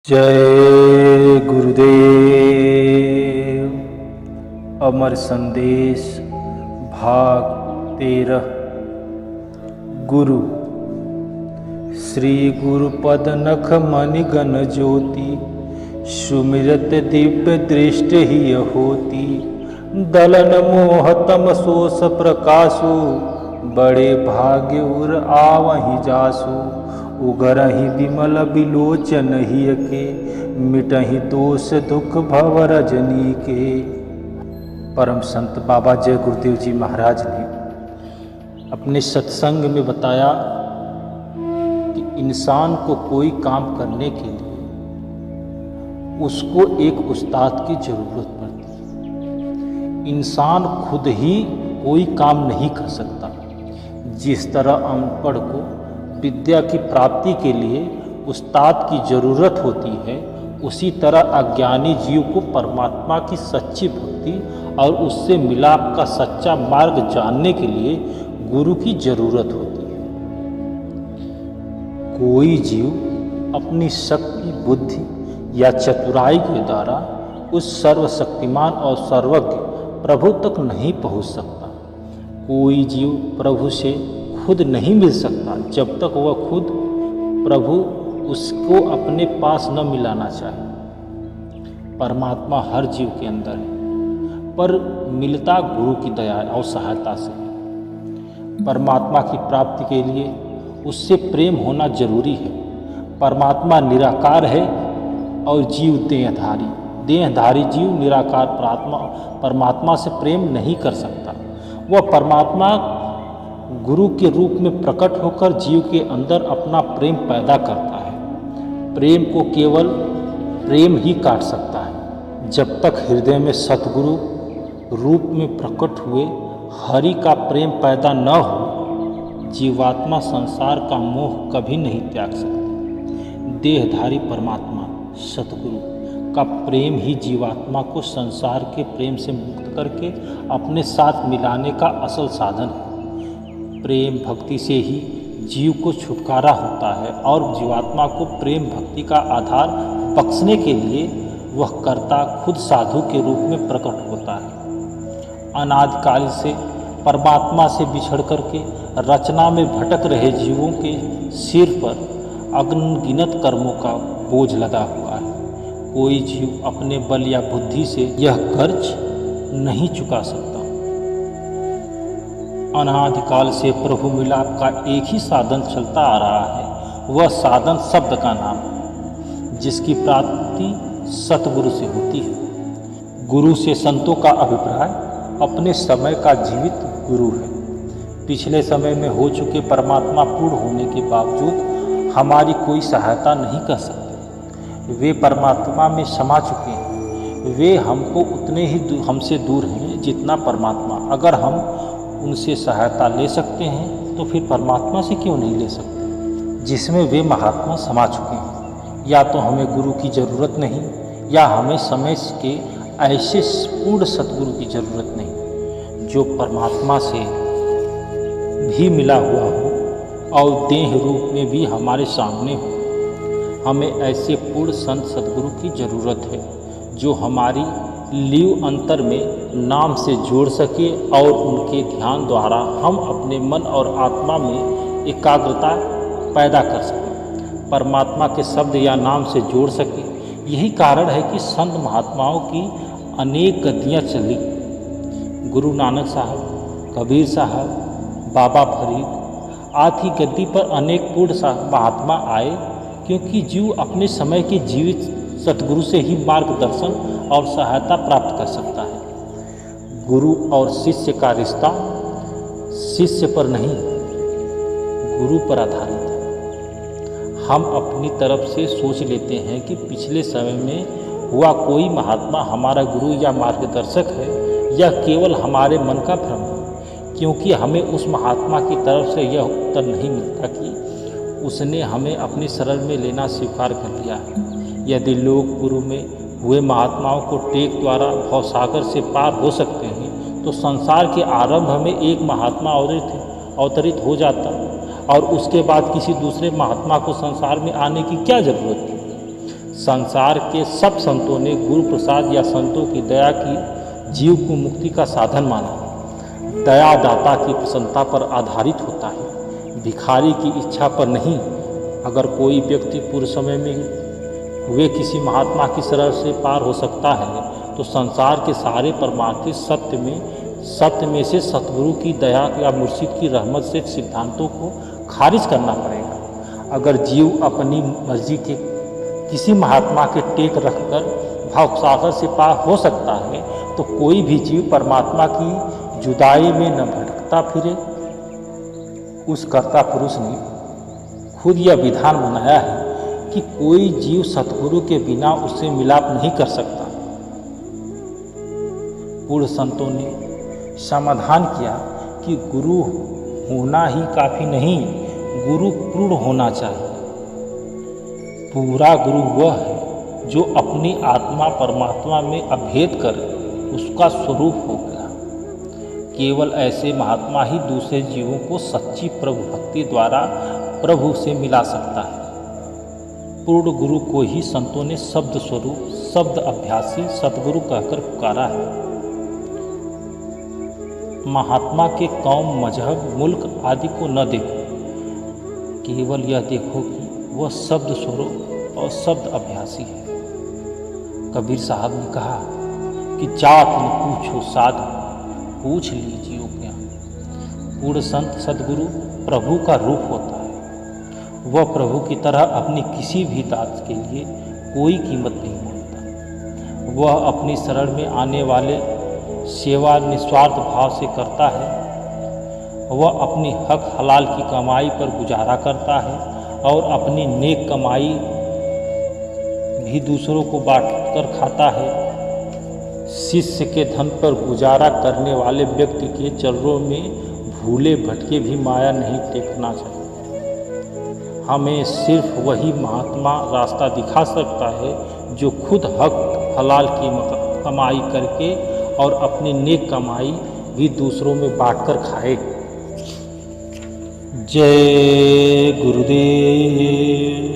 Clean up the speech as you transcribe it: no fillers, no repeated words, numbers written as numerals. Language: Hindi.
जय गुरुदेव। अमर संदेश भाग 13। गुरु श्री गुरुपद नख मणि गण ज्योति सुमिरत दिव्य दृष्टि ही होती। दलन मोह तम सोस प्रकाशु बड़े भाग्य उर आवहि जासु। उगरहि विमल बिलोचन ही के मिटहि दोष दुख भव रजनी के। परम संत बाबा जय गुरुदेव जी महाराज ने अपने सत्संग में बताया कि इंसान को कोई काम करने के लिए उसको एक उस्ताद की जरूरत पड़ती है। इंसान खुद ही कोई काम नहीं कर सकता। जिस तरह अनपढ़ को विद्या की प्राप्ति के लिए उस्ताद की जरूरत होती है, उसी तरह अज्ञानी जीव को परमात्मा की सच्ची भक्ति और उससे मिलाप का सच्चा मार्ग जानने के लिए गुरु की जरूरत होती है। कोई जीव अपनी शक्ति बुद्धि या चतुराई के द्वारा उस सर्वशक्तिमान और सर्वज्ञ प्रभु तक नहीं पहुंच सकता। कोई जीव प्रभु से खुद नहीं मिल सकता जब तक वह खुद प्रभु उसको अपने पास न मिलाना चाहे। परमात्मा हर जीव के अंदर है, पर मिलता गुरु की दया और सहायता से है। परमात्मा की प्राप्ति के लिए उससे प्रेम होना जरूरी है। परमात्मा निराकार है और जीव देहधारी। देहधारी जीव निराकार परमात्मा से प्रेम नहीं कर सकता। वह परमात्मा गुरु के रूप में प्रकट होकर जीव के अंदर अपना प्रेम पैदा करता है। प्रेम को केवल प्रेम ही काट सकता है। जब तक हृदय में सतगुरु रूप में प्रकट हुए हरि का प्रेम पैदा न हो, जीवात्मा संसार का मोह कभी नहीं त्याग सकती। देहधारी परमात्मा सतगुरु का प्रेम ही जीवात्मा को संसार के प्रेम से मुक्त करके अपने साथ मिलाने का असल साधन है। प्रेम भक्ति से ही जीव को छुटकारा होता है और जीवात्मा को प्रेम भक्ति का आधार बख्शने के लिए वह कर्ता खुद साधु के रूप में प्रकट होता है। अनादिकाल से परमात्मा से बिछड़ करके रचना में भटक रहे जीवों के सिर पर अनगिनत कर्मों का बोझ लदा हुआ है। कोई जीव अपने बल या बुद्धि से यह कर्ज नहीं चुका सकता। अनादिकाल से प्रभु मिलाप का एक ही साधन चलता आ रहा है। वह साधन शब्द का नाम है, जिसकी प्राप्ति सतगुरु से होती है। गुरु से संतों का अभिप्राय अपने समय का जीवित गुरु है। पिछले समय में हो चुके परमात्मा पूर्ण होने के बावजूद हमारी कोई सहायता नहीं कर सकते। वे परमात्मा में समा चुके हैं। वे हमको उतने ही हमसे दूर हैं जितना परमात्मा। अगर हम उनसे सहायता ले सकते हैं तो फिर परमात्मा से क्यों नहीं ले सकते, जिसमें वे महात्मा समा चुके हैं। या तो हमें गुरु की ज़रूरत नहीं, या हमें समय के ऐसे पूर्ण सतगुरु की ज़रूरत नहीं जो परमात्मा से भी मिला हुआ हो और देह रूप में भी हमारे सामने हो। हमें ऐसे पूर्ण संत सतगुरु की ज़रूरत है जो हमारी लीव अंतर में नाम से जोड़ सके और उनके ध्यान द्वारा हम अपने मन और आत्मा में एकाग्रता पैदा कर सकें, परमात्मा के शब्द या नाम से जोड़ सके। यही कारण है कि संत महात्माओं की अनेक गद्दियाँ चली। गुरु नानक साहब, कबीर साहब, बाबा फरीद आदि गद्दी पर अनेक पूर्ण महात्मा आए, क्योंकि जीव अपने समय के जीवित सतगुरु से ही मार्गदर्शन और सहायता प्राप्त कर सकता है। गुरु और शिष्य का रिश्ता शिष्य पर नहीं, गुरु पर आधारित है। हम अपनी तरफ से सोच लेते हैं कि पिछले समय में हुआ कोई महात्मा हमारा गुरु या मार्गदर्शक है, या केवल हमारे मन का भ्रम है, क्योंकि हमें उस महात्मा की तरफ से यह उत्तर नहीं मिलता कि उसने हमें अपनी शरण में लेना स्वीकार कर लिया है। यदि लोग गुरु में हुए महात्माओं को टेक द्वारा भवसागर से पार हो सकते हैं, तो संसार के आरंभ में एक महात्मा अवतरित हो जाता और उसके बाद किसी दूसरे महात्मा को संसार में आने की क्या जरूरत थी। संसार के सब संतों ने गुरु प्रसाद या संतों की दया की जीव को मुक्ति का साधन माना। दया दाता की प्रसन्नता पर आधारित होता है, भिखारी की इच्छा पर नहीं। अगर कोई व्यक्ति पूर्व समय में हुए किसी महात्मा की शरण से पार हो सकता है तो संसार के सारे परमार्थिक सत्य में से सतगुरु की दया या मुर्शिद की रहमत से सिद्धांतों को खारिज करना पड़ेगा। अगर जीव अपनी मर्जी के किसी महात्मा के टेक रखकर भवसागर से पार हो सकता है तो कोई भी जीव परमात्मा की जुदाई में न भटकता फिरे। उस कर्ता पुरुष ने खुद यह विधान बनाया है कि कोई जीव सतगुरु के बिना उससे मिलाप नहीं कर सकता। पूर्व संतों ने समाधान किया कि गुरु होना ही काफी नहीं, गुरु पूर्ण होना चाहिए। पूरा गुरु वह है जो अपनी आत्मा परमात्मा में अभेद कर उसका स्वरूप हो गया। केवल ऐसे महात्मा ही दूसरे जीवों को सच्ची प्रभु भक्ति द्वारा प्रभु से मिला सकता है। पूर्ण गुरु को ही संतों ने शब्द स्वरूप, शब्द अभ्यासी सतगुरु कहकर पुकारा है। महात्मा के कौम, मजहब, मुल्क आदि को न देखो, केवल यह देखो कि वह शब्द स्वरूप और शब्द अभ्यासी है। कबीर साहब ने कहा कि जात न पूछो साधु, पूछ लीजिए ज्ञान। पूर्ण संत सतगुरु प्रभु का रूप होता है। वह प्रभु की तरह अपनी किसी भी दास के लिए कोई कीमत नहीं मानता। वह अपनी शरण में आने वाले सेवा निस्वार्थ भाव से करता है। वह अपनी हक हलाल की कमाई पर गुजारा करता है और अपनी नेक कमाई भी दूसरों को बांटकर खाता है। शिष्य के धन पर गुजारा करने वाले व्यक्ति के चरणों में भूले भटके भी माया नहीं टेकना चाहिए। हमें सिर्फ वही महात्मा रास्ता दिखा सकता है जो खुद हक हलाल की कमाई करके और अपनी नेक कमाई भी दूसरों में बांटकर खाए। जय गुरुदेव।